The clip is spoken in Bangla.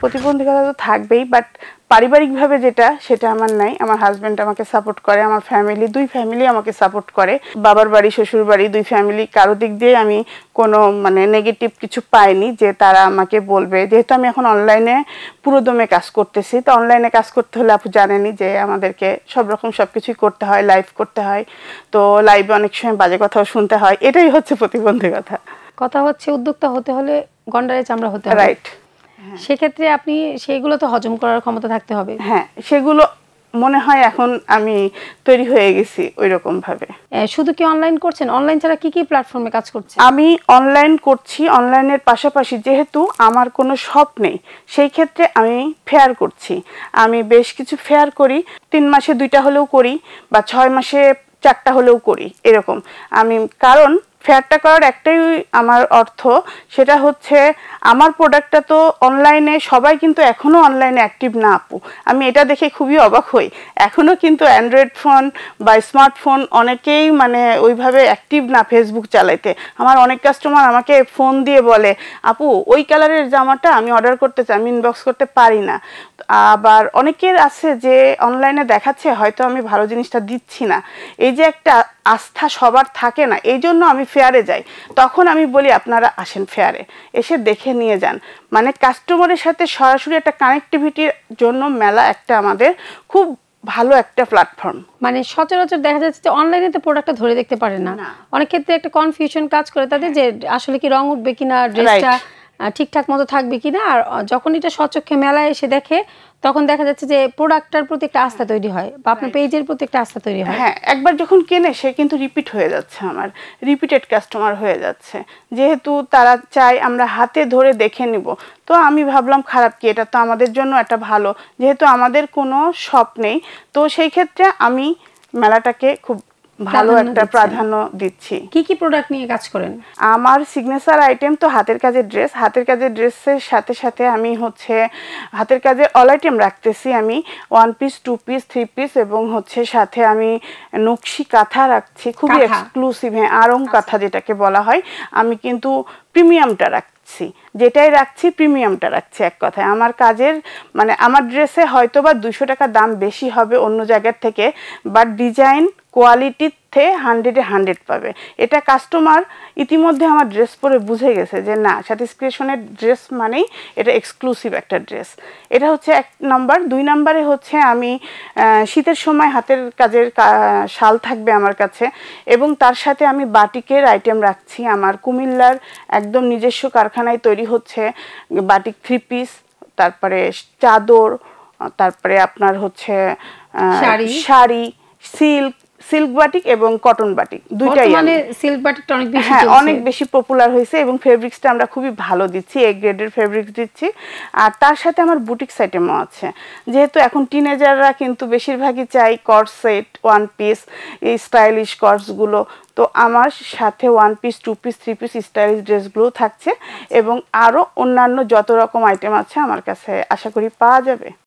প্রতিবন্ধকতা তো থাকবেই, বাট পারিবারিকভাবে সেটা আমার নাই। আমার হাজব্যান্ড আমাকে সাপোর্ট করে, আমার ফ্যামিলি, দুই ফ্যামিলি আমাকে সাপোর্ট করে। বাবার বাড়ি, শ্বশুর বাড়ি, দুই ফ্যামিলি, কারো দিক দিয়ে আমি কোনো নেগেটিভ কিছু পাইনি যে তারা আমাকে বলবে। যেহেতু আমি এখন অনলাইনে পুরোদমে কাজ করতেছি, তো অনলাইনে কাজ করতে হলে আপু জানেনই যে আমাদেরকে সব রকম সব কিছুই করতে হয়, লাইভ করতে হয়। তো লাইভে অনেক সময় বাজে কথাও শুনতে হয়, এটাই হচ্ছে প্রতিবন্ধকতা। কথা হচ্ছে উদ্যোক্তা হতে হলে গন্ডারে চামড়া হতে হবে, রাইট। সেক্ষেত্রে আপনি সেগুলো তো হজম করার ক্ষমতা থাকতে হবে। হ্যাঁ, সেগুলো মনে হয় এখন আমি তৈরি হয়ে গেছি ওই রকম ভাবে। শুধু কি অনলাইন করছেন? অনলাইন ছাড়া কি কি প্ল্যাটফর্মে কাজ করছেন? আমি অনলাইন করছি, অনলাইনের পাশাপাশি যেহেতু আমার কোনো শপ নেই, সেই ক্ষেত্রে আমি ফেয়ার করছি। আমি বেশ কিছু ফেয়ার করি, 3 মাসে 2টা হলেও করি, বা 6 মাসে 4টা হলেও করি, এরকম। আমি কারণ ফেয়ারটা করার একটাই আমার অর্থ, সেটা হচ্ছে আমার প্রোডাক্টটা তো অনলাইনে, সবাই কিন্তু এখনও অনলাইনে অ্যাক্টিভ না আপু। আমি এটা দেখে খুবই অবাক হই, এখনও কিন্তু অ্যান্ড্রয়েড ফোন বা স্মার্টফোন অনেকেই ওইভাবে অ্যাক্টিভ না ফেসবুক চালাইতে। আমার অনেক কাস্টমার আমাকে ফোন দিয়ে বলে, আপু ওই কালারের জামাটা আমি অর্ডার করতে চাই, আমি ইনবক্স করতে পারি না। আবার অনেকের আছে যে অনলাইনে দেখাচ্ছে হয়তো আমি ভালো জিনিসটা দিচ্ছি না, এই যে একটা আস্থা সবার থাকে না, এই জন্য আমি ফেয়ারে যাই। তখন আমি বলি আপনারা আসেন ফেয়ারে, এসে দেখে নিয়ে যান। কাস্টমারের সাথে সরাসরি একটা কানেক্টিভিটির জন্য মেলা একটা আমাদের খুব ভালো একটা প্ল্যাটফর্ম। সচরাচর দেখা যাচ্ছে যে অনলাইনে তো প্রোডাক্টটা ধরে দেখতে পারে না, অনেক ক্ষেত্রে একটা কনফিউশন কাজ করে তাদের যে আসলে কি রং উঠবে কিনা, ড্রেসটা ঠিকঠাক মতো থাকবে কিনা। আর যখন এটা সচক্ষে মেলায় এসে দেখে, তখন দেখা যাচ্ছে যে প্রোডাক্টটার প্রতি একটা আস্থা তৈরি হয়, বা আপনার পেজের প্রতি একটা আস্থা তৈরি হয়। হ্যাঁ, একবার যখন কেনে সে কিন্তু রিপিট হয়ে যাচ্ছে, আমার রিপিটেড কাস্টমার হয়ে যাচ্ছে, যেহেতু তারা চায় আমরা হাতে ধরে দেখে নিব। তো আমি ভাবলাম খারাপ কি, এটা তো আমাদের জন্য একটা ভালো, যেহেতু আমাদের কোনো শপ নেই, তো সেই ক্ষেত্রে আমি মেলাটাকে খুব ভালো একটা প্রাধান্য দিচ্ছি। কি কি প্রোডাক্ট নিয়ে কাজ করেন? আমার সিগনেচার আইটেম তো হাতের কাজের ড্রেস, হাতের কাজের ড্রেসের সাথে সাথে আমি হাতের কাজের অল আইটেম রাখতেছি। আমি 1 পিস, 2 পিস, 3 পিস, এবং সাথে আমি নকশি কাঁথা রাখছি, খুবই এক্সক্লুসিভ। হ্যাঁ, আরং কাঁথা যেটাকে বলা হয়। আমি কিন্তু প্রিমিয়ামটা রাখছি, যেটাই রাখছি প্রিমিয়ামটা রাখছি। এক কথায় আমার কাজের আমার ড্রেসে হয়তো বা 200 টাকা দাম বেশি হবে অন্য জায়গার থেকে, বাট ডিজাইন কোয়ালিটিতে 100-এ 100 পাবে। এটা কাস্টমার ইতিমধ্যে আমার ড্রেস পরে বুঝে গেছে যে না, স্যাটিসফ্যাকশনের ড্রেস মানেই এটা এক্সক্লুসিভ একটা ড্রেস। এটা হচ্ছে 1 নাম্বার। 2 নাম্বারে আমি শীতের সময় হাতের কাজের শাল থাকবে আমার কাছে, এবং তার সাথে আমি বাটিকের আইটেম রাখছি। আমার কুমিল্লার একদম নিজস্ব কারখানায় তৈরি হচ্ছে বাটিক 3 পিস, তারপরে চাদর, তারপরে আপনার শাড়ি, সিল্ক বাটিক এবং কটন বাটিক, দুইটাই। সিল্ক বাটিকটা অনেক বেশি, হ্যাঁ, অনেক বেশি পপুলার হয়েছে, এবং ফেব্রিক্সটা আমরা খুবই ভালো দিচ্ছি, এ গ্রেডের ফেব্রিক্স দিচ্ছি। আর তার সাথে আমার বুটিক্স আইটেমও আছে, যেহেতু এখন টিনেজাররা কিন্তু বেশিরভাগই চাই কর্ড সেট, 1 পিস, এই স্টাইলিশ কর্ডসগুলো। তো আমার সাথে 1 পিস, 2 পিস, 3 পিস স্টাইলিশ ড্রেসগুলো থাকছে, এবং আরও অন্যান্য যত রকম আইটেম আছে আমার কাছে আশা করি পাওয়া যাবে।